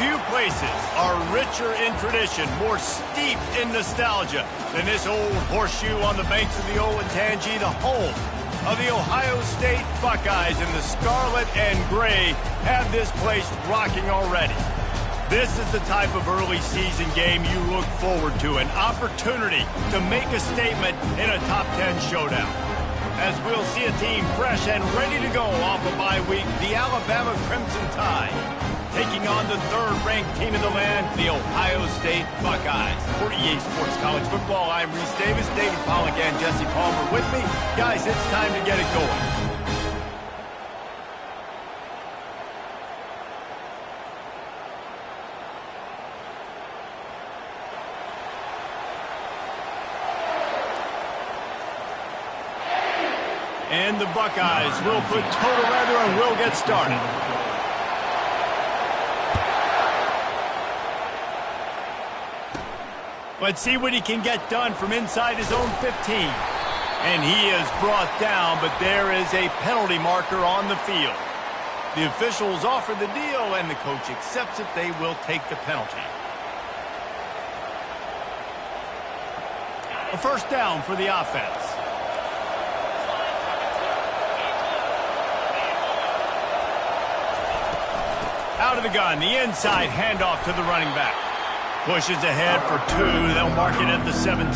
Few places are richer in tradition, more steeped in nostalgia than this old horseshoe on the banks of the Olentangy, the home of the Ohio State Buckeyes. And the scarlet and gray have this place rocking already. This is the type of early season game you look forward to, an opportunity to make a statement in a top 10 showdown. As we'll see a team fresh and ready to go off a bye week, the Alabama Crimson Tide, taking on the third-ranked team in the land, the Ohio State Buckeyes. For EA Sports College Football, I'm Reese Davis, David Pollack, and Jesse Palmer with me. Guys, it's time to get it going. And the Buckeyes will put total leather and will get started. Let's see what he can get done from inside his own 15. And he is brought down, but there is a penalty marker on the field. The officials offer the deal, and the coach accepts it. They will take the penalty. A first down for the offense. Out of the gun, the inside handoff to the running back. Pushes ahead for 2. They'll mark it at the 17.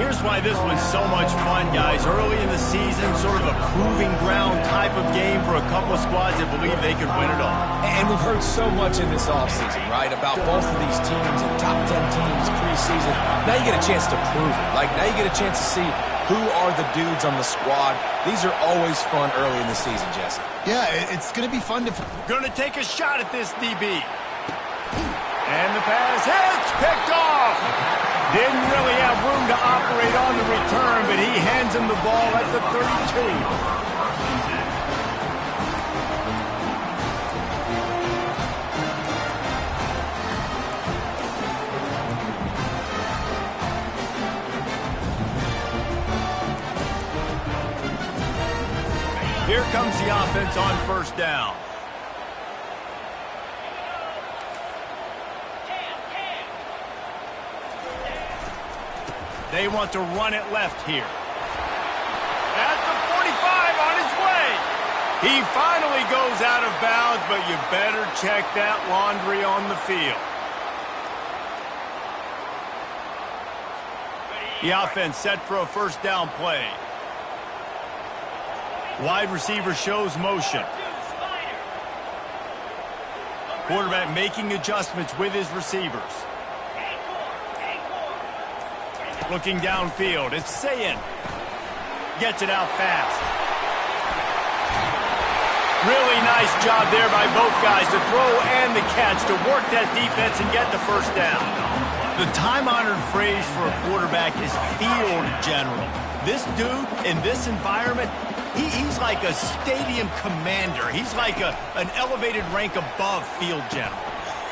Here's why this was so much fun, guys. Early in the season, sort of a proving ground type of game for a couple of squads that believe they could win it all. And we've heard so much in this offseason, right, about both of these teams and top 10 teams preseason. Now you get a chance to prove it. Like, now you get a chance to see who are the dudes on the squad. These are always fun early in the season, Jesse. Yeah, it's going to be fun to... Going to take a shot at this DB. And the pass hits, picked off. Didn't really have room to operate on the return, but he hands him the ball at the 32. Here comes the offense on first down. They want to run it left here. At the 45 on his way. He finally goes out of bounds, but you better check that laundry on the field. The offense set for a first down play. Wide receiver shows motion. Quarterback making adjustments with his receivers. Looking downfield, it's Sayin. Gets it out fast. Really nice job there by both guys to throw and the catch to work that defense and get the first down. The time-honored phrase for a quarterback is field general. This dude in this environment, he's like a stadium commander. He's like an elevated rank above field general.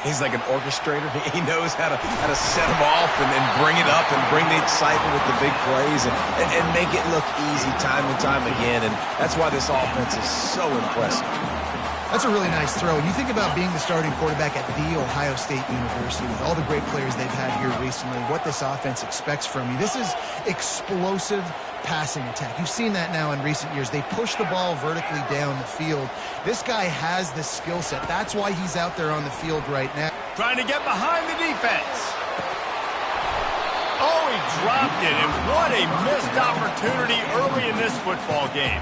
He's like an orchestrator. He knows how to set them off and then bring it up and bring the excitement with the big plays and make it look easy time and time again. And that's why this offense is so impressive. That's a really nice throw. And you think about being the starting quarterback at The Ohio State University with all the great players they've had here recently, what this offense expects from you. This is explosive passing attack. You've seen that now in recent years. They push the ball vertically down the field. This guy has the skill set. That's why he's out there on the field right now. Trying to get behind the defense. Oh, he dropped it, and what a missed opportunity early in this football game.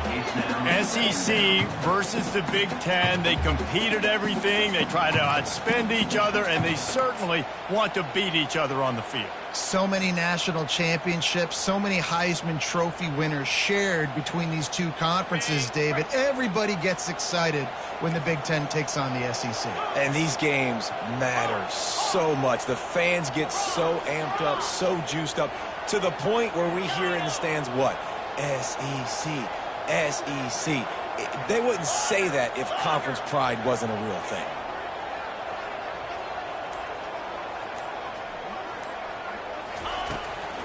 SEC versus the Big Ten. They compete at everything. They try to outspend each other, and they certainly want to beat each other on the field. So many national championships, so many Heisman Trophy winners shared between these two conferences, David. Everybody gets excited when the Big Ten takes on the SEC. And these games matter so much. The fans get so amped up, so juiced up, to the point where we hear in the stands, what? SEC, SEC. They wouldn't say that if conference pride wasn't a real thing.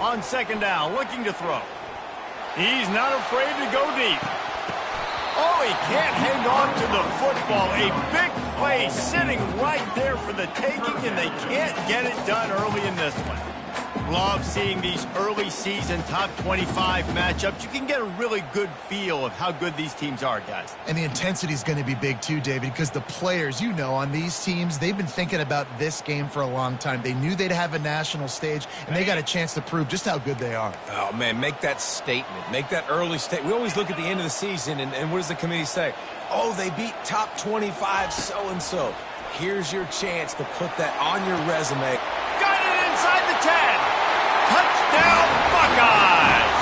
On second down, looking to throw. He's not afraid to go deep. Oh, he can't hang on to the football. A big play sitting right there for the taking, and they can't get it done early in this one. Love seeing these early season top 25 matchups. You can get a really good feel of how good these teams are, guys. And the intensity is going to be big too, David, because the players, you know, on these teams, they've been thinking about this game for a long time. They knew they'd have a national stage, and they got a chance to prove just how good they are. Oh, man, make that statement. Make that early statement. We always look at the end of the season, and what does the committee say? Oh, they beat top 25 so-and-so. Here's your chance to put that on your resume. Got it inside the 10. Touchdown, Buckeyes!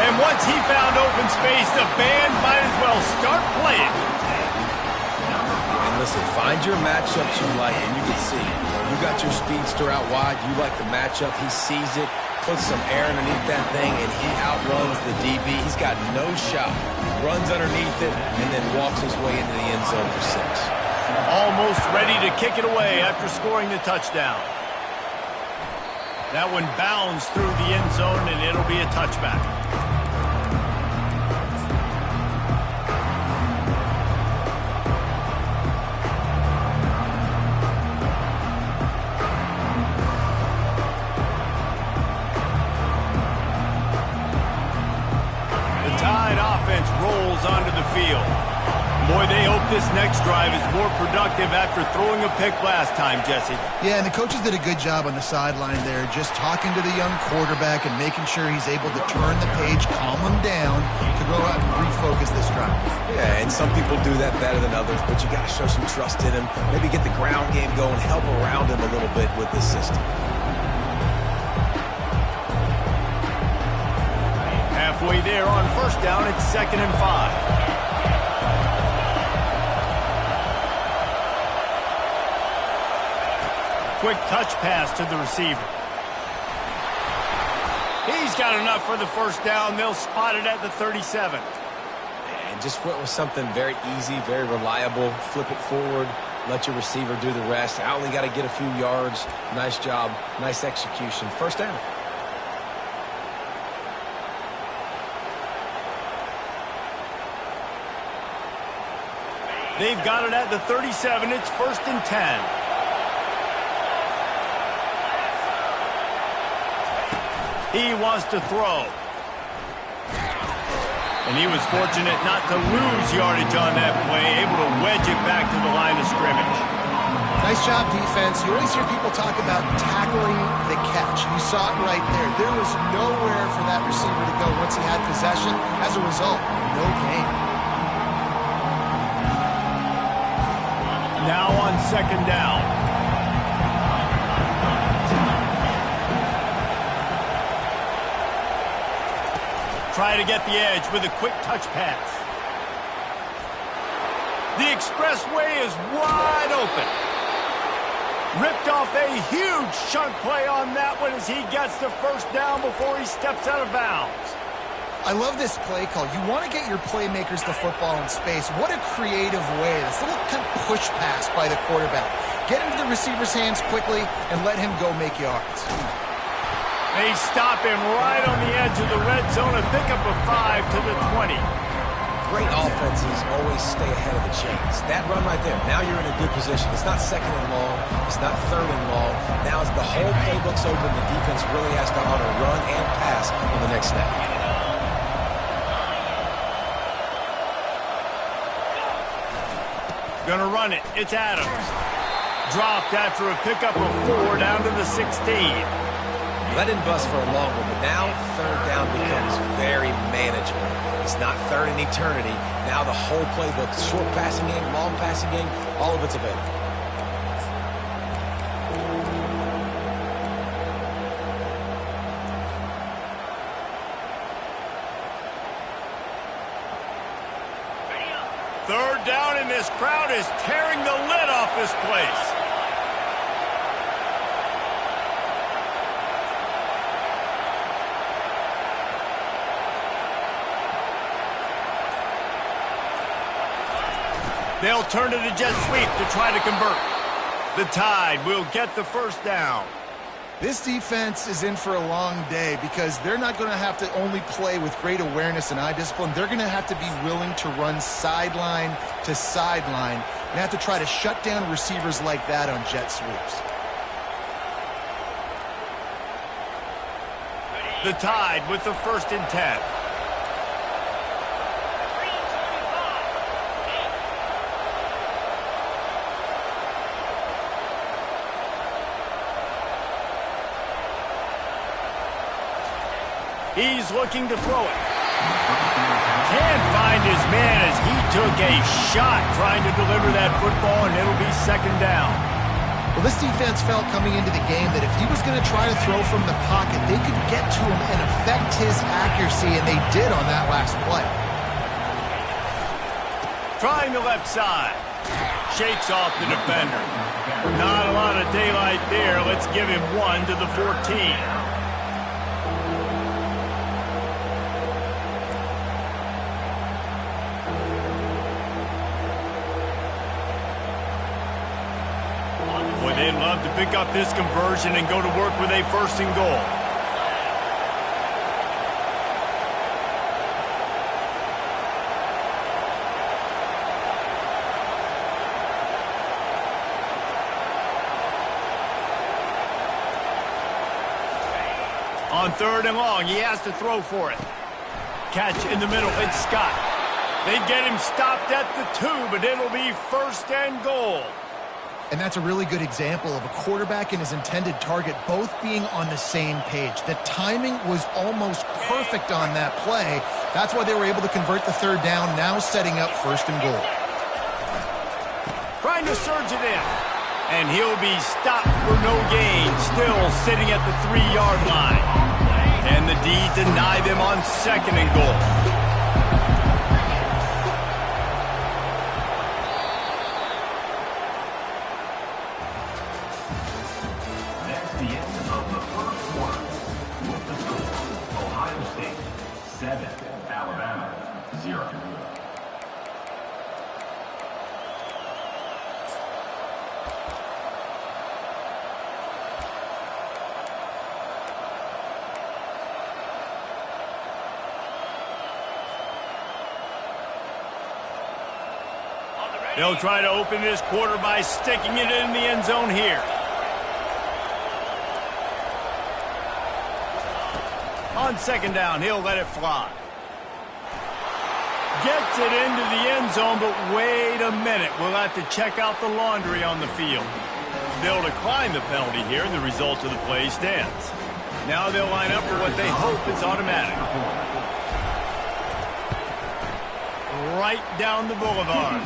And once he found open space, the band might as well start playing. And listen, find your matchups you like, and you can see. You got your speedster out wide. You like the matchup. He sees it, puts some air underneath that thing, and he outruns the DB. He's got no shot. Runs underneath it, and then walks his way into the end zone for 6. Almost ready to kick it away after scoring the touchdown. That one bounds through the end zone, and it'll be a touchback. The Tide offense rolls onto the field. Boy, they hope this next drive is more productive after throwing a pick last time, Jesse. Yeah, and the coaches did a good job on the sideline there, just talking to the young quarterback and making sure he's able to turn the page, calm him down, to go out and refocus this drive. Yeah, and some people do that better than others, but you got to show some trust in him. Maybe get the ground game going, help around him a little bit with this system. Halfway there on first down, it's 2nd and 5. Quick touch pass to the receiver. He's got enough for the first down. They'll spot it at the 37. And just went with something very easy, very reliable. Flip it forward, let your receiver do the rest. I only got to get a few yards. Nice job, nice execution. First down. They've got it at the 37. It's 1st and 10. He wants to throw. And he was fortunate not to lose yardage on that play, able to wedge it back to the line of scrimmage. Nice job, defense. You always hear people talk about tackling the catch. You saw it right there. There was nowhere for that receiver to go once he had possession. As a result, no gain. Now on 2nd down. Try to get the edge with a quick touch pass. The expressway is wide open. Ripped off a huge chunk play on that one as he gets the first down before he steps out of bounds. I love this play call. You want to get your playmakers the football in space. What a creative way. This little kind of push pass by the quarterback. Get into the receiver's hands quickly and let him go make yards. They stop him right on the edge of the red zone and pick up a 5 to the 20. Great offenses always stay ahead of the chains. That run right there, now you're in a good position. It's not 2nd and long. It's not 3rd and long. Now as the whole playbook's open, the defense really has to honor run and pass on the next snap. Gonna run it. It's Adams. Dropped after a pickup of 4 down to the 16. Let him bust for a long one, but now 3rd down becomes very manageable. It's not 3rd in eternity. Now the whole playbook, short passing game, long passing game, all of it's available. Third down, and this crowd is tearing the lid off this place. They'll turn to the jet sweep to try to convert. The Tide will get the first down. This defense is in for a long day because they're not going to have to only play with great awareness and eye discipline. They're going to have to be willing to run sideline to sideline You have to try to shut down receivers like that on jet sweeps. The Tide with the 1st and 10. He's looking to throw it. Can't find his man as he took a shot trying to deliver that football, and it'll be 2nd down. Well, this defense felt coming into the game that if he was going to try to throw from the pocket, they could get to him and affect his accuracy, and they did on that last play. Trying the left side. Shakes off the defender. Not a lot of daylight there. Let's give him 1 to the 14. They'd love to pick up this conversion and go to work with a 1st and goal. On 3rd and long, he has to throw for it. Catch in the middle, it's Scott. They get him stopped at the 2, but it'll be 1st and goal. And that's a really good example of a quarterback and his intended target both being on the same page. The timing was almost perfect on that play. That's why they were able to convert the 3rd down, now setting up 1st and goal. Trying to surge it in. And he'll be stopped for no gain, still sitting at the 3-yard line. And the D deny them on 2nd and goal. They'll try to open this quarter by sticking it in the end zone here. On 2nd down, he'll let it fly. Gets it into the end zone, but wait a minute. We'll have to check out the laundry on the field. They'll decline the penalty here. The result of the play stands. Now they'll line up for what they hope is automatic. Right down the boulevard.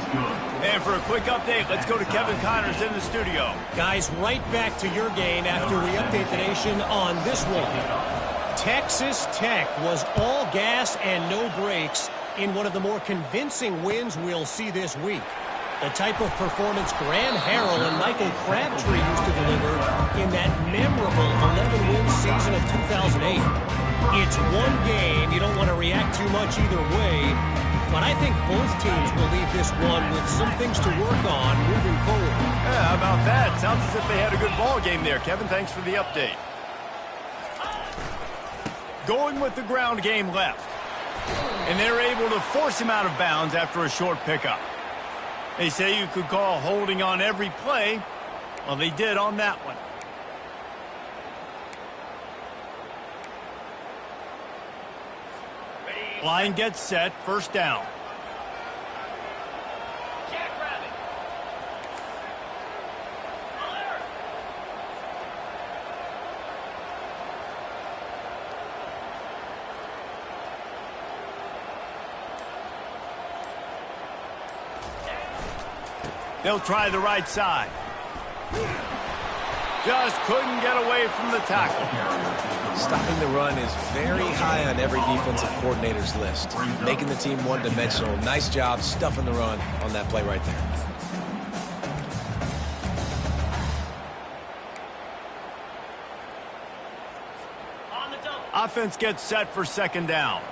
And for a quick update, let's go to Kevin Connors in the studio. Guys, right back to your game after we update the nation on this one. Texas Tech was all gas and no brakes in one of the more convincing wins we'll see this week. The type of performance Graham Harrell and Michael Crabtree used to deliver in that memorable 11-win season of 2008. It's one game. You don't want to react too much either way. But I think both teams will leave this one with some things to work on moving forward. Yeah, how about that? Sounds as if they had a good ball game there. Kevin, thanks for the update. Going with the ground game left. And they're able to force him out of bounds after a short pickup. They say you could call holding on every play. Well, they did on that one. Line gets set, 1st down. They'll try the right side. Just couldn't get away from the tackle. Stopping the run is very high on every defensive coordinator's list. Making the team one-dimensional. Nice job stuffing the run on that play right there. Offense gets set for 2nd down.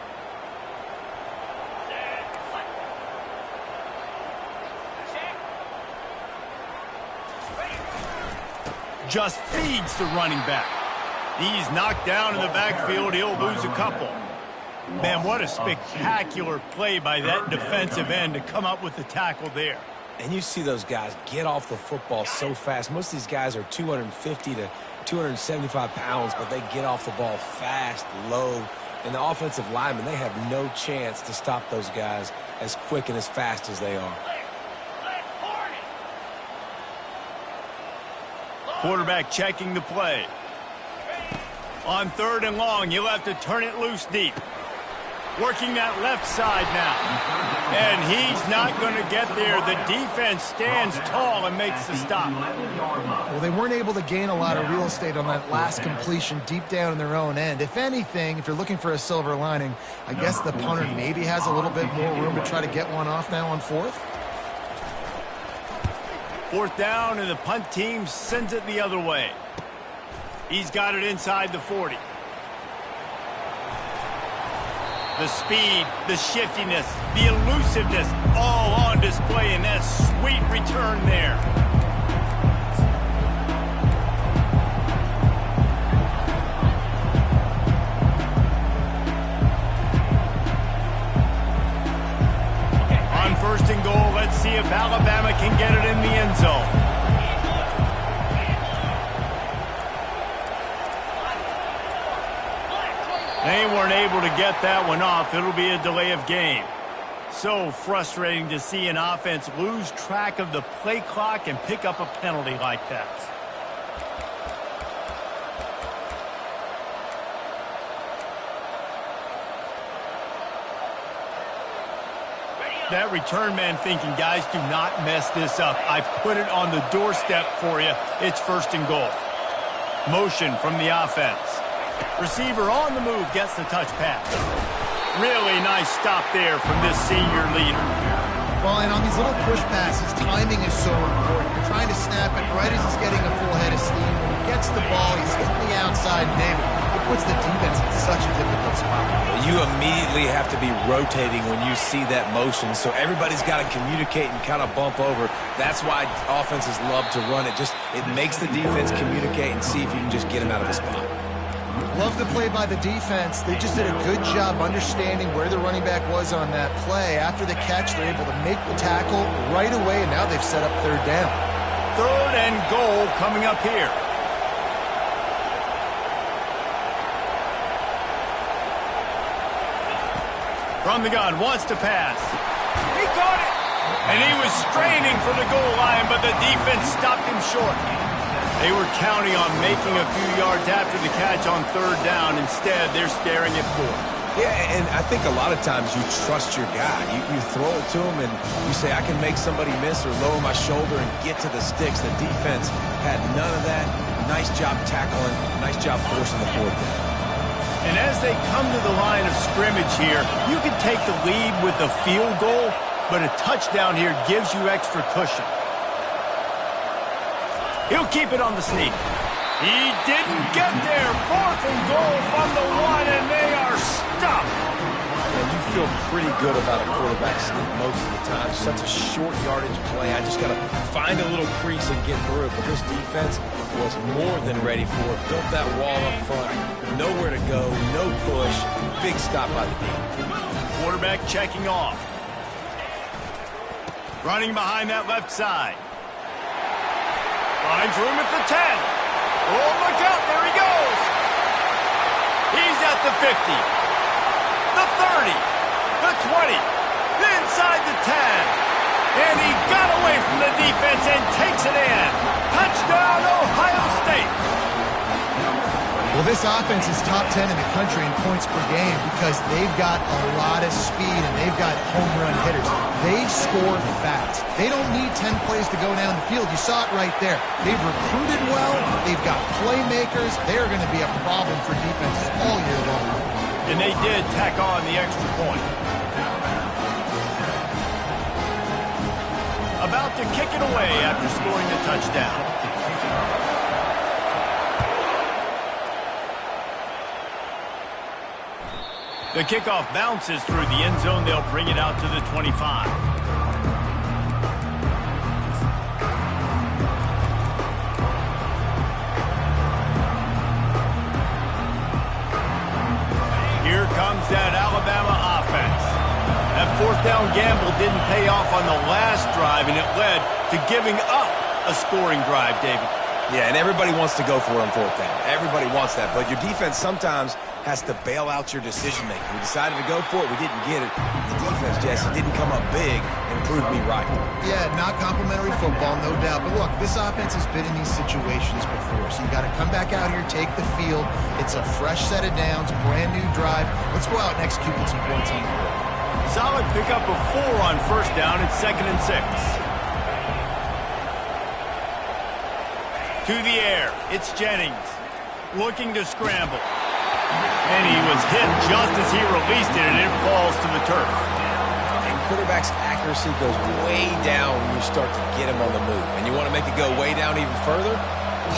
Just feeds the running back. He's knocked down in the backfield. He'll lose a couple. Man, what a spectacular play by that defensive end to come up with the tackle there. And you see those guys get off the football so fast. Most of these guys are 250 to 275 pounds, but they get off the ball fast, low. And the offensive linemen, they have no chance to stop those guys as quick and as fast as they are. Quarterback checking the play. On 3rd and long, you'll have to turn it loose deep. Working that left side now. And he's not going to get there. The defense stands tall and makes the stop. Well, they weren't able to gain a lot of real estate on that last completion deep down in their own end. If anything, if you're looking for a silver lining, I guess the punter maybe has a little bit more room to try to get one off now on 4th. 4th down, and the punt team sends it the other way. He's got it inside the 40. The speed, the shiftiness, the elusiveness, all on display in that sweet return there. On 1st and goal, let's see if Alabama can get it in the end zone. They weren't able to get that one off. It'll be a delay of game. So frustrating to see an offense lose track of the play clock and pick up a penalty like that. That return man thinking, guys, do not mess this up. I've put it on the doorstep for you. It's 1st and goal. Motion from the offense. Receiver on the move gets the touch pass. Really nice stop there from this senior leader. Well, and on these little push passes, timing is so important. You're trying to snap it right as he's getting a full head of steam. When he gets the ball, he's hitting the outside, and David, it puts the defense in such a difficult spot. You immediately have to be rotating when you see that motion, so everybody's got to communicate and kind of bump over. That's why offenses love to run it. It makes the defense communicate and see if you can just get him out of the spot. Love the play by the defense. They just did a good job understanding where the running back was on that play. After the catch, they're able to make the tackle right away, and now they've set up 3rd down. 3rd and goal coming up here. From the gun, wants to pass. He caught it! And he was straining for the goal line, but the defense stopped him short. They were counting on making a few yards after the catch on 3rd down. Instead, they're staring at 4th. Yeah, and I think a lot of times you trust your guy. You throw it to him, and you say, I can make somebody miss or lower my shoulder and get to the sticks. The defense had none of that. Nice job tackling. Nice job forcing the 4th down. And as they come to the line of scrimmage here, you can take the lead with a field goal, but a touchdown here gives you extra cushion. He'll keep it on the sneak. He didn't get there. 4th and goal from the 1, and they are stopped. And you feel pretty good about a quarterback sneak most of the time. Such a short yardage play. I just got to find a little crease and get through it. But this defense was more than ready for it. Built that wall up front. Nowhere to go. No push. Big stop by the D. Quarterback checking off. Running behind that left side. Finds room at the 10. Oh, look out. There he goes. He's at the 50. The 30. The 20. Inside the 10. And he got away from the defense and takes it in. Touchdown, Ohio State. Well, this offense is top 10 in the country in points per game because they've got a lot of speed and they've got home run hitters. They score fast. They don't need 10 plays to go down the field. You saw it right there. They've recruited well. They've got playmakers. They're going to be a problem for defenses all year long. And they did tack on the extra point. About to kick it away after scoring the touchdown. The kickoff bounces through the end zone. They'll bring it out to the 25. Here comes that Alabama offense. At 4th down gamble didn't pay off on the last drive, and it led to giving up a scoring drive, David. Yeah, and everybody wants to go for it on fourth down. Everybody wants that, but your defense sometimes has to bail out your decision-making. We decided to go for it. We didn't get it. The defense, Jesse, didn't come up big and prove me right. Yeah, not complimentary football, no doubt. But look, this offense has been in these situations before, so you got to come back out here, take the field. It's a fresh set of downs, brand new drive. Let's go out and execute with some points on the board. Solid pickup of 4 on first down. It's 2nd and 6. To the air, it's Jennings, looking to scramble. And he was hit just as he released it, and it falls to the turf. And quarterback's accuracy goes way down when you start to get him on the move. And you want to make it go way down even further?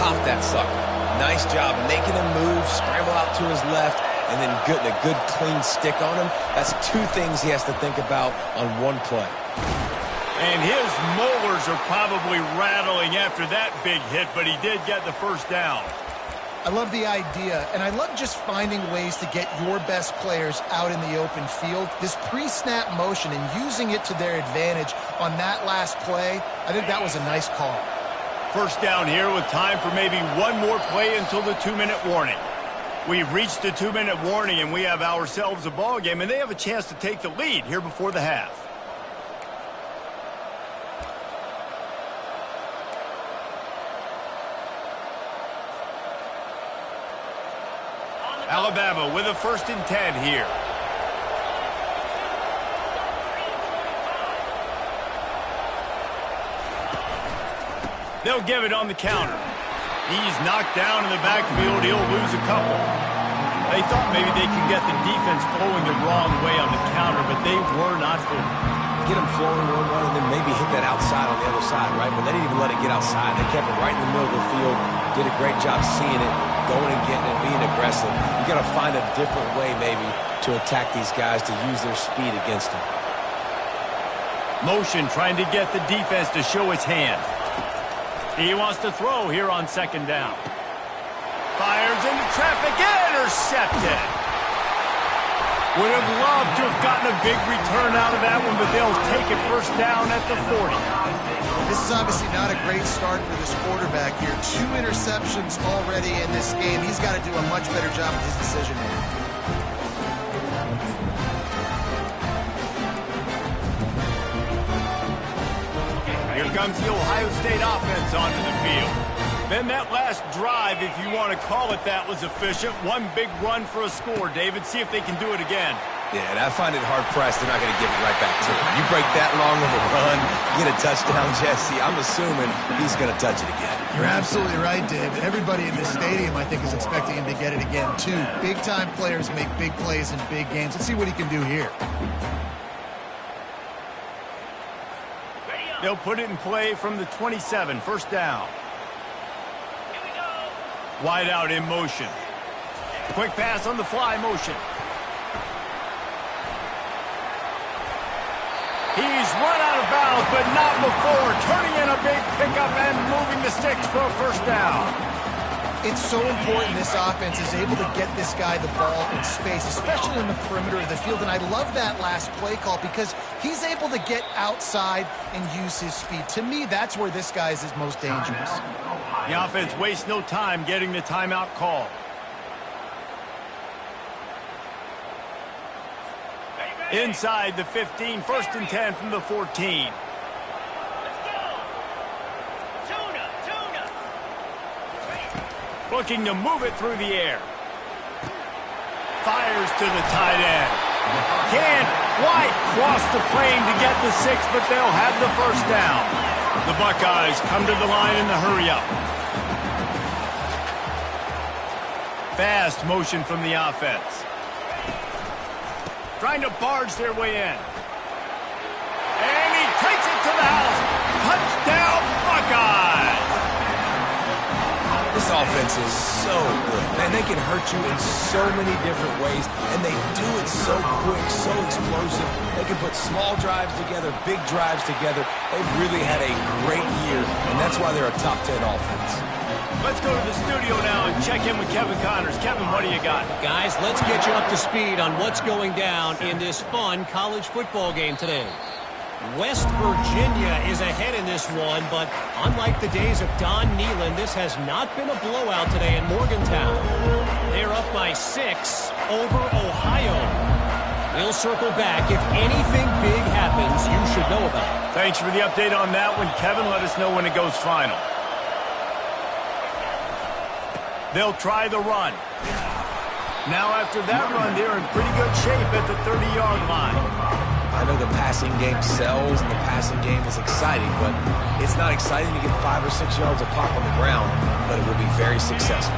Pop that sucker. Nice job making him move, scramble out to his left, and then getting a good clean stick on him. That's 2 things he has to think about on one play. And his molars are probably rattling after that big hit, but he did get the first down. I love the idea, and I love just finding ways to get your best players out in the open field. This pre-snap motion and using it to their advantage on that last play, I think that was a nice call. First down here with time for maybe one more play until the 2-minute warning. We've reached the 2-minute warning, and we have ourselves a ball game, and they have a chance to take the lead here before the half. Alabama with a 1st and 10 here. They'll give it on the counter. He's knocked down in the backfield. He'll lose a couple. They thought maybe they could get the defense flowing the wrong way on the counter, but they were not fooled. Get them flowing one way and then maybe hit that outside on the other side, right? But they didn't even let it get outside. They kept it right in the middle of the field. Did a great job seeing it, going and getting it, being aggressive. You got to find a different way maybe to attack these guys, to use their speed against them. Motion trying to get the defense to show his hand. He wants to throw here on 2nd down. Fires into traffic, intercepted. Would have loved to have gotten a big return out of that one, but they'll take it first down at the 40. This is obviously not a great start for this quarterback here. 2 interceptions already in this game. He's got to do a much better job with his decision making. Here comes the Ohio State offense onto the field. Then that last drive, if you want to call it that, was efficient. One big run for a score, David. See if they can do it again. Yeah, and I find it hard-pressed. They're not going to give it right back to him. You break that long of a run, get a touchdown, Jesse, I'm assuming he's going to touch it again. You're absolutely right, Dave. Everybody in this stadium, I think, is expecting him to get it again, too. Big-time players make big plays in big games. Let's see what he can do here. They'll put it in play from the 27, first down. Wide out in motion. Quick pass on the fly motion. He's run out of bounds, but not before. Turning in a big pickup and moving the sticks for a first down. It's so important this offense is able to get this guy the ball in space, especially in the perimeter of the field. And I love that last play call because he's able to get outside and use his speed. To me, that's where this guy is his most dangerous. The offense wastes no time getting the timeout call. Inside the 15, 1st and 10 from the 14. Looking to move it through the air. Fires to the tight end. Can't quite cross the plane to get the 6, but they'll have the first down. The Buckeyes come to the line in the hurry-up. Fast motion from the offense. Trying to barge their way in. And he takes it to the house. Touchdown, Buckeyes! This offense is so good. Man, they can hurt you in so many different ways, and they do it so quick, so explosive. They can put small drives together, big drives together. They've really had a great year, and that's why they're a top 10 offense. Let's go to the studio now and check in with Kevin Connors. Kevin, what do you got? Guys, let's get you up to speed on what's going down in this fun college football game today. West Virginia is ahead in this one, but unlike the days of Don Nehlen, this has not been a blowout today in Morgantown. They're up by 6 over Ohio. We'll circle back. If anything big happens, you should know about it. Thanks for the update on that one, Kevin. Let us know when it goes final. They'll try the run. Now after that run, they're in pretty good shape at the 30-yard line. I know the passing game sells and the passing game is exciting, but it's not exciting to get 5 or 6 yards of pop on the ground, but it will be very successful.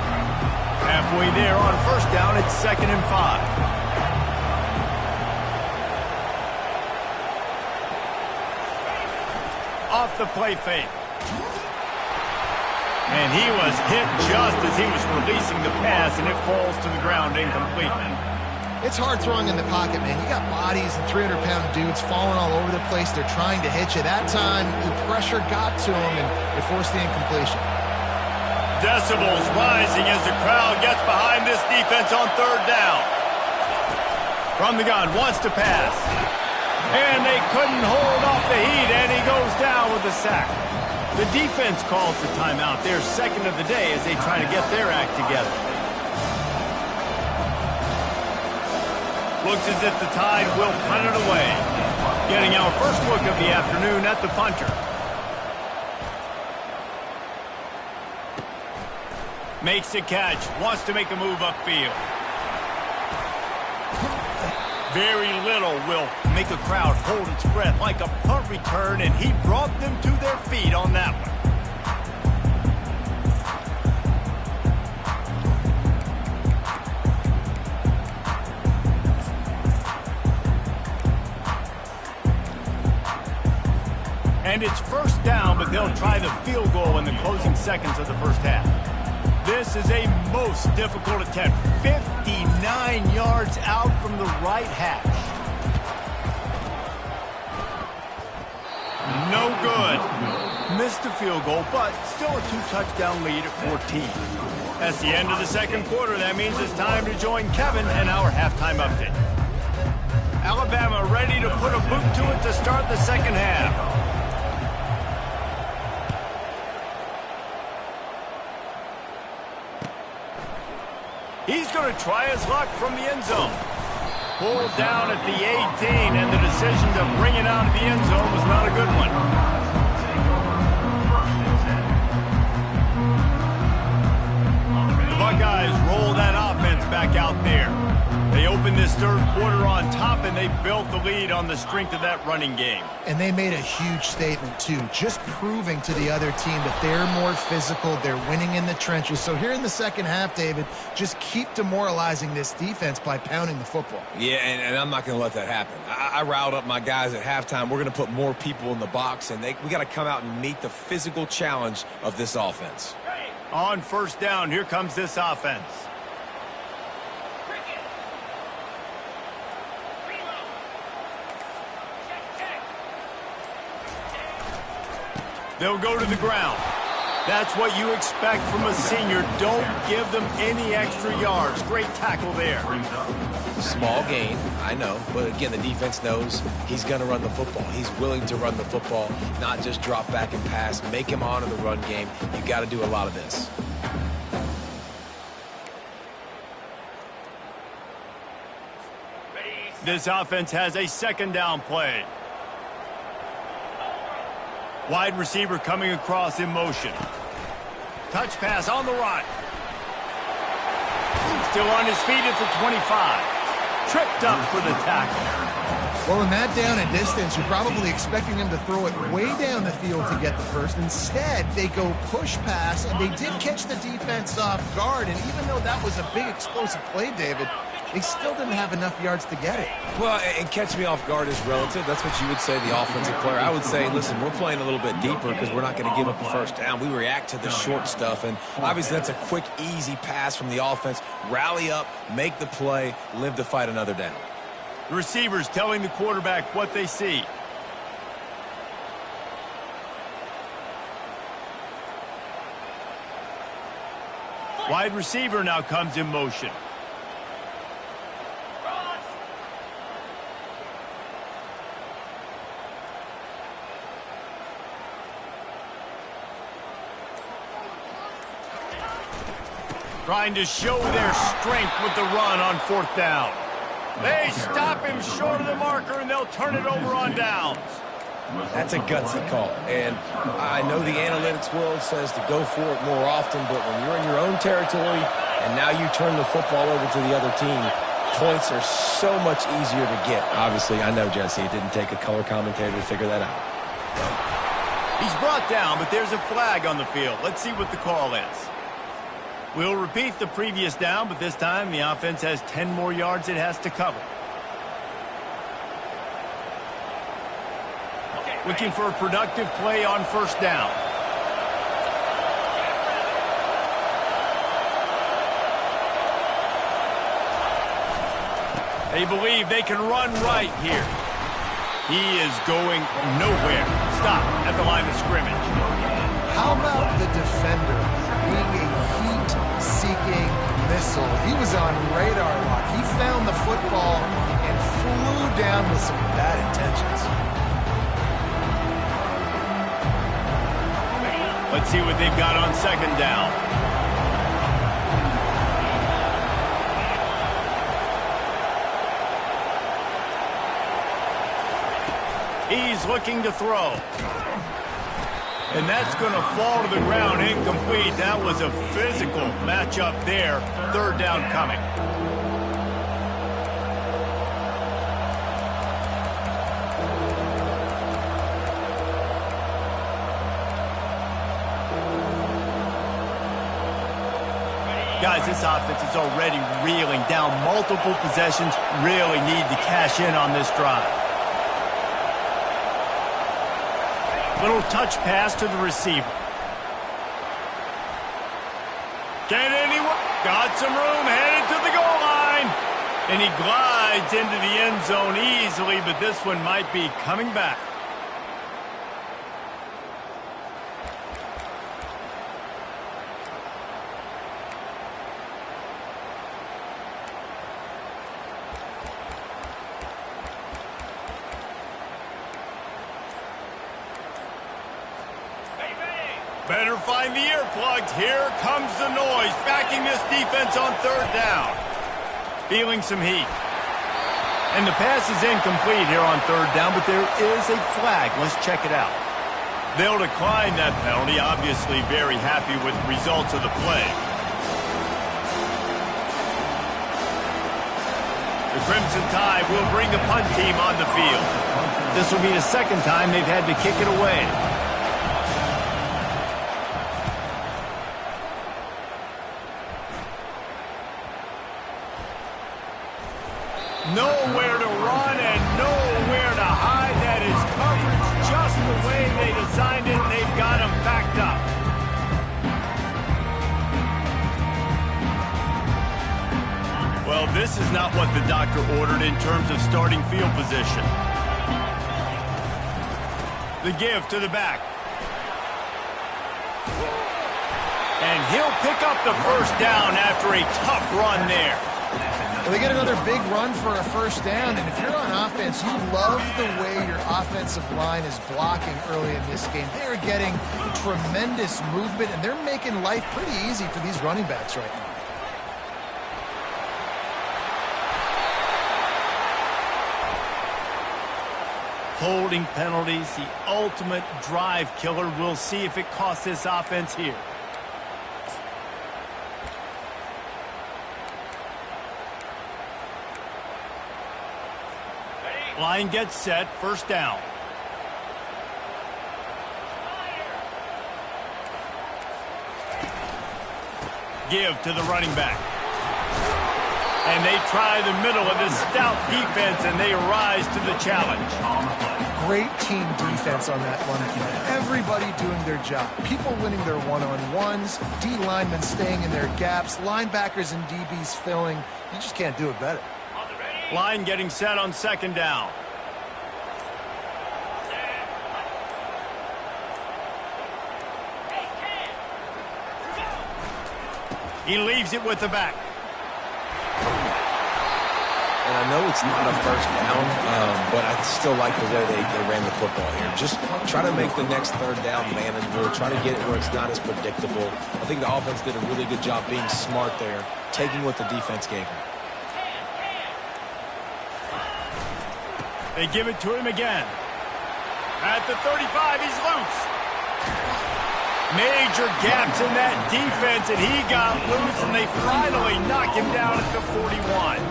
Halfway there on first down, it's 2nd and 5. Off the play fake. And he was hit just as he was releasing the pass, and it falls to the ground incomplete. It's hard throwing in the pocket, man. You got bodies and 300-pound dudes falling all over the place. They're trying to hit you. That time, the pressure got to him, and it forced the incompletion. Decibels rising as the crowd gets behind this defense on 3rd down. From the gun, wants to pass. And they couldn't hold off the heat, and he goes down with a sack. The defense calls the timeout. They're 2nd of the day as they try to get their act together. Looks as if the Tide will punt it away. Getting our first look of the afternoon at the punter. Makes the catch. Wants to make a move upfield. Very little will make a crowd hold its breath like a punt return, and he brought them to their feet on that one. And it's first down, but they'll try the field goal in the closing seconds of the first half. This is a most difficult attempt. 59 yards out from the right hash. No good. Missed the field goal, but still a 2-touchdown lead at 14. That's the end of the second quarter. That means it's time to join Kevin and our halftime update. Alabama ready to put a boot to it to start the second half. He's going to try his luck from the end zone. Pulled down at the 18, and the decision to bring it out of the end zone was not a good one. The Buckeyes roll that offense back out there. They opened this third quarter on top, and they built the lead on the strength of that running game. And they made a huge statement, too, just proving to the other team that they're more physical, they're winning in the trenches. So here in the second half, David, just keep demoralizing this defense by pounding the football. Yeah, and I'm not going to let that happen. I riled up my guys at halftime. We're going to put more people in the box, and we got to come out and meet the physical challenge of this offense. On first down, here comes this offense. They'll go to the ground. That's what you expect from a senior. Don't give them any extra yards. Great tackle there. Small gain, I know. But again, the defense knows he's going to run the football. He's willing to run the football, not just drop back and pass. Make him honor the run game. You got to do a lot of this. This offense has a second down play. Wide receiver coming across in motion. Touch pass on the run. Still on his feet at the 25. Tripped up for the tackle. Well, in that down and distance, you're probably expecting them to throw it way down the field to get the first. Instead, they go push pass, and they did catch the defense off guard. And even though that was a big explosive play, David, they still didn't have enough yards to get it. Well, and catch me off guard is relative. That's what you would say, the offensive player. I would say, listen, we're playing a little bit deeper because we're not going to give up the first down. We react to the short stuff, and obviously that's a quick, easy pass from the offense. Rally up, make the play, live to fight another down. The receivers telling the quarterback what they see. Wide receiver now comes in motion. Trying to show their strength with the run on 4th down. They stop him short of the marker, and they'll turn it over on downs. That's a gutsy call, and I know the analytics world says to go for it more often, but when you're in your own territory and now you turn the football over to the other team, points are so much easier to get. Obviously, I know, Jesse, it didn't take a color commentator to figure that out. He's brought down, but there's a flag on the field. Let's see what the call is. We'll repeat the previous down, but this time the offense has 10 more yards it has to cover. Looking for a productive play on 1st down. They believe they can run right here. He is going nowhere. Stop at the line of scrimmage. How about the defender being a heat-seeking missile? He was on radar lock. He found the football and flew down with some bad intentions. Let's see what they've got on 2nd down. He's looking to throw. And that's going to fall to the ground incomplete. That was a physical matchup there. 3rd down coming. Guys, this offense is already reeling down multiple possessions. Really need to cash in on this drive. Little touch pass to the receiver. Can anyone? Got some room, headed to the goal line. And he glides into the end zone easily, but this one might be coming back. Better find the earplugs. Here comes the noise, backing this defense on 3rd down. Feeling some heat. And the pass is incomplete here on 3rd down, but there is a flag. Let's check it out. They'll decline that penalty, obviously very happy with the results of the play. The Crimson Tide will bring the punt team on the field. This will be the 2nd time they've had to kick it away. Nowhere to run and nowhere to hide. That is coverage just the way they designed it. They've got him backed up. Well, this is not what the doctor ordered in terms of starting field position. The give to the back. And he'll pick up the 1st down after a tough run there. Well, they get another big run for a 1st down, and if you're on offense, you love the way your offensive line is blocking early in this game. They are getting tremendous movement, and they're making life pretty easy for these running backs right now. Holding penalties, the ultimate drive killer. We'll see if it costs this offense here. Line gets set, 1st down. Give to the running back. And they try the middle of this stout defense, and they rise to the challenge. Great team defense on that run play. Everybody doing their job. People winning their one-on-ones, D linemen staying in their gaps, linebackers and DBs filling. You just can't do it better. Line getting set on 2nd down. He leaves it with the back. And I know it's not a first down, but I still like the way they ran the football here. Just try to make the next third down manageable. Try to get it where it's not as predictable. I think the offense did a really good job being smart there, taking what the defense gave them. They give it to him again. At the 35, he's loose. Major gaps in that defense, and he got loose, and they finally knock him down at the 41.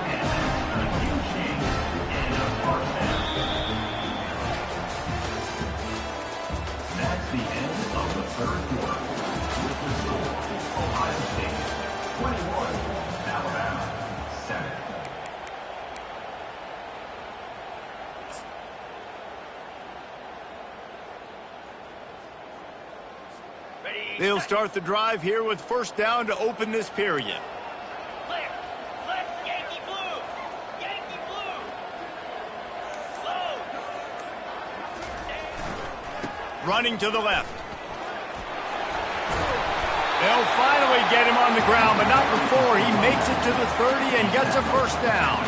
That's the end of the third quarter. With the score, Ohio State 21, Alabama 7. They'll start the drive here with first down to open this period. Clear. Left, Yankee blue. Yankee blue. Slow. Running to the left. They'll finally get him on the ground, but not before he makes it to the 30 and gets a first down.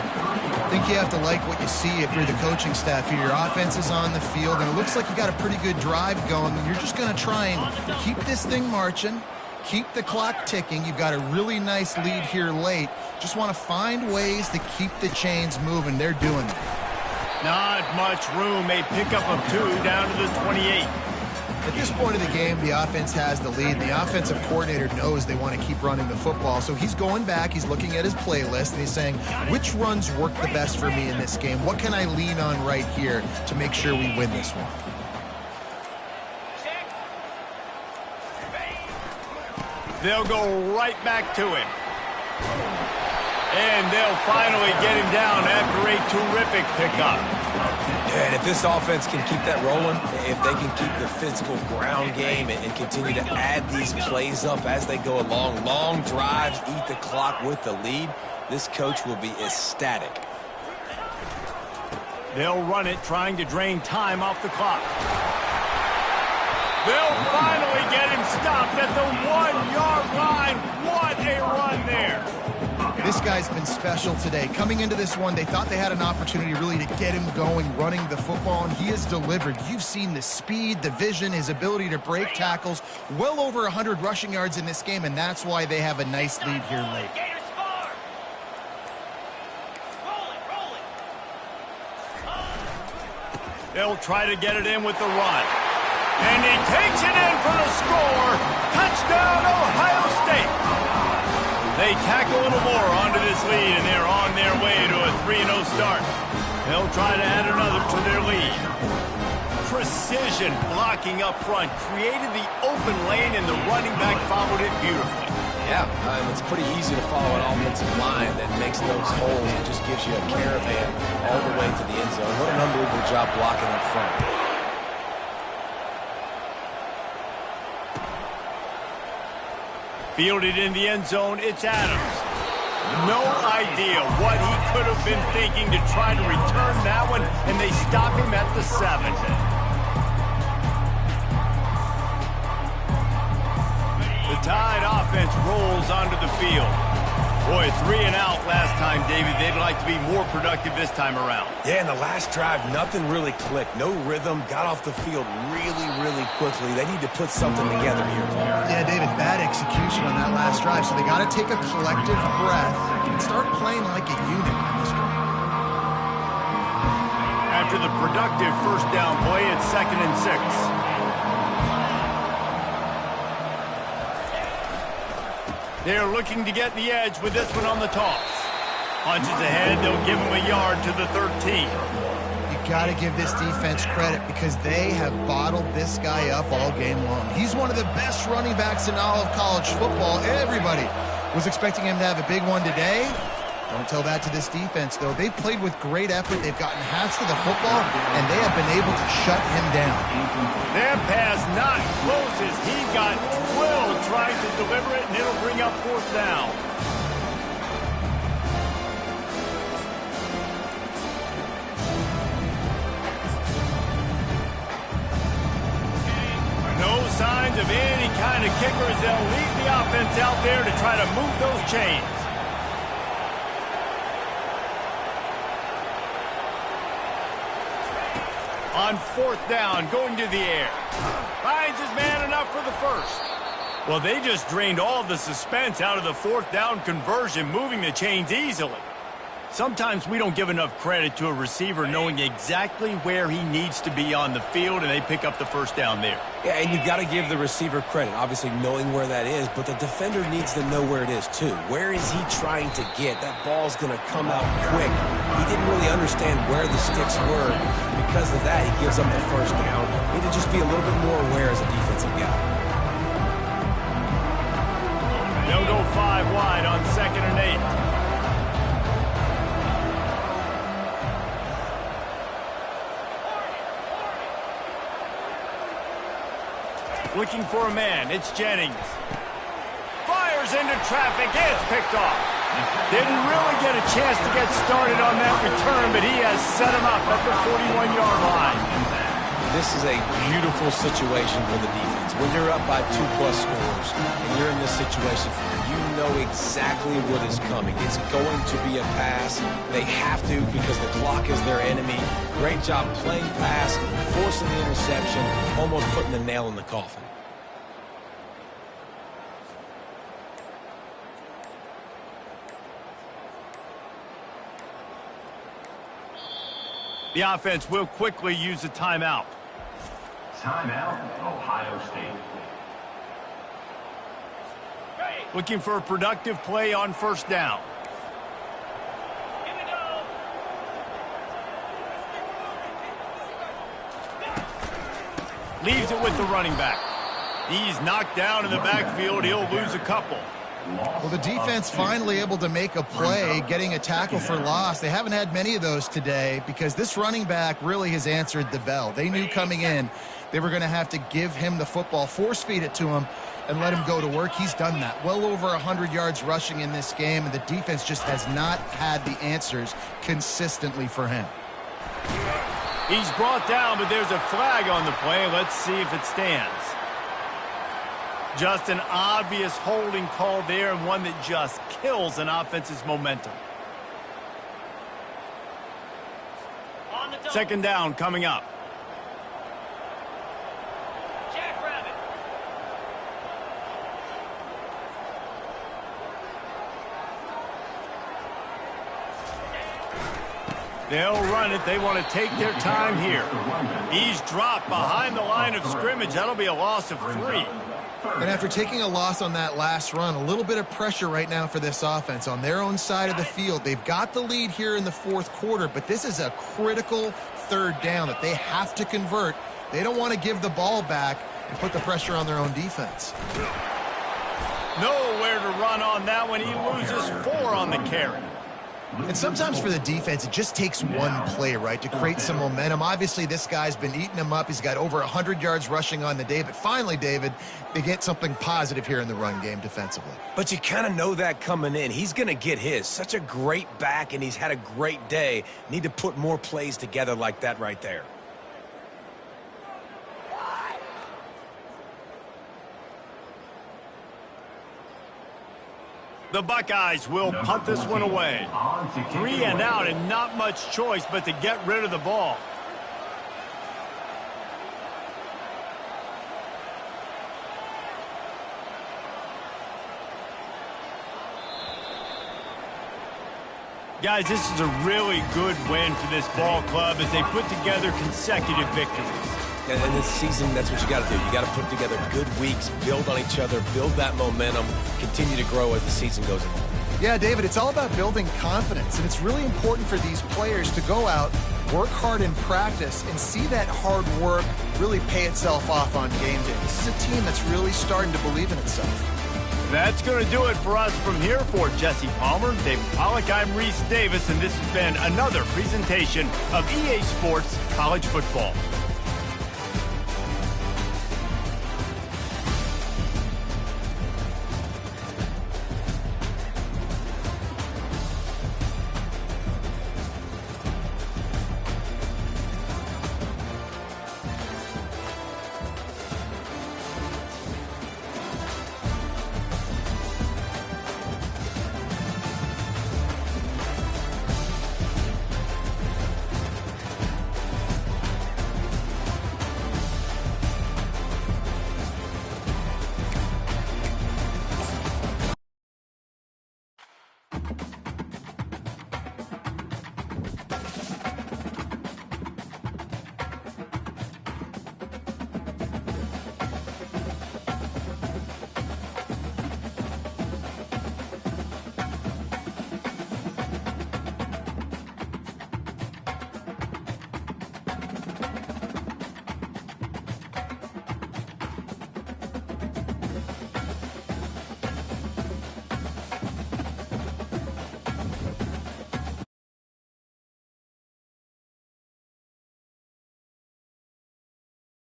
I think you have to like what you see if you're the coaching staff here. Your offense is on the field, and it looks like you got a pretty good drive going. You're just going to try and keep this thing marching, keep the clock ticking. You've got a really nice lead here late. Just want to find ways to keep the chains moving. They're doing it. Not much room. A pickup of 2 down to the 28. At this point of the game, the offense has the lead. The offensive coordinator knows they want to keep running the football. So he's going back, he's looking at his playlist, and he's saying, which runs work the best for me in this game? What can I lean on right here to make sure we win this one? They'll go right back to him. And they'll finally get him down after a terrific pickup. And if this offense can keep that rolling, if they can keep the physical ground game and continue to add these plays up as they go along, long drives, eat the clock with the lead, this coach will be ecstatic. They'll run it, trying to drain time off the clock. They'll finally get him stopped at the 1-yard line. What a run there. This guy's been special today. Coming into this one, they thought they had an opportunity really to get him going, running the football, and he has delivered. You've seen the speed, the vision, his ability to break tackles, well over 100 rushing yards in this game, and that's why they have a nice lead here late. Gators score. Roll it. They'll try to get it in with the run. And he takes it in for the score. Touchdown, Ohio State. They tack a little more onto this lead, and they're on their way to a 3-0 start. They'll try to add another to their lead. Precision blocking up front created the open lane, and the running back followed it beautifully. Yeah, it's pretty easy to follow an offensive line that makes those holes and just gives you a caravan all the way to the end zone. What an unbelievable job blocking up front. Fielded in the end zone, it's Adams. No idea what he could have been thinking to try to return that one, and they stop him at the 7. The Tide offense rolls onto the field. Boy, 3 and out last time, David. They'd like to be more productive this time around. Yeah, in the last drive, nothing really clicked. No rhythm, got off the field really, really quickly. They need to put something together here. Yeah, David, bad execution on that last drive, so they got to take a collective breath and start playing like a unit on this one. After the productive first down play, it's 2nd and 6. They're looking to get the edge with this one on the toss. Punches ahead, they'll give him a yard to the 13. You got to give this defense credit because they have bottled this guy up all game long. He's one of the best running backs in all of college football. Everybody was expecting him to have a big one today. Don't tell that to this defense, though. They've played with great effort. They've gotten halves to the football, and they have been able to shut him down. That pass not close as he got drilled trying to deliver it, and it'll bring up 4th down. No signs of any kind of kickers. They'll leave the the offense out there to try to move those chains. On 4th down, going to the air. Finds his man enough for the first. Well, they just drained all of the suspense out of the 4th down conversion, moving the chains easily. Sometimes we don't give enough credit to a receiver knowing exactly where he needs to be on the field, and they pick up the first down there. Yeah, and you've got to give the receiver credit, obviously knowing where that is, but the defender needs to know where it is too. Where is he trying to get? That ball's going to come out quick. He didn't really understand where the sticks were. Because of that, he gives up the first down. Need to just be a little bit more aware as a defensive guy. They'll go 5 wide on 2nd and 8. Looking for a man. It's Jennings. Fires into traffic. It's picked off. Didn't really get a chance to get started on that return, but he has set him up at the 41-yard line. This is a beautiful situation for the defense. When you're up by 2+ scores and you're in this situation, you know exactly what is coming. It's going to be a pass. They have to because the clock is their enemy. Great job playing pass, forcing the interception, almost putting the nail in the coffin. The offense will quickly use a timeout. Timeout, Ohio State. Looking for a productive play on 1st down. Here we go. Leaves it with the running back. He's knocked down in the backfield. He'll lose a couple. Well, the defense finally able to make a play, getting a tackle for loss. They haven't had many of those today because this running back really has answered the bell. They knew coming in they were going to have to give him the football, force feed it to him, and let him go to work. He's done that. Well over 100 yards rushing in this game, and the defense just has not had the answers consistently for him. He's brought down, but there's a flag on the play. Let's see if it stands. Just an obvious holding call there, and one that just kills an offense's momentum. On the double. 2nd down coming up. Jackrabbit. They'll run it. They want to take their time here. He's dropped behind the line of scrimmage. That'll be a loss of 3. And after taking a loss on that last run, a little bit of pressure right now for this offense on their own side of the field. They've got the lead here in the 4th quarter, but this is a critical 3rd down that they have to convert. They don't want to give the ball back and put the pressure on their own defense. Nowhere to run on that one. He loses 4 on the carry. And sometimes for the defense, it just takes one play, right, to create some momentum. Obviously, this guy's been eating him up. He's got over 100 yards rushing on the day. But finally, David, they get something positive here in the run game defensively. But you kind of know that coming in. He's going to get his. Such a great back, and he's had a great day. Need to put more plays together like that right there. The Buckeyes will punt this one away. 3 and out, and not much choice but to get rid of the ball. Guys, this is a really good win for this ball club as they put together consecutive victories. And this season, that's what you got to do. You got to put together good weeks, build on each other, build that momentum, continue to grow as the season goes on. Yeah, David, it's all about building confidence, and it's really important for these players to go out, work hard in practice, and see that hard work really pay itself off on game day. This is a team that's really starting to believe in itself. That's going to do it for us from here. For Jesse Palmer, David Pollack, I'm Reese Davis, and this has been another presentation of EA Sports College Football.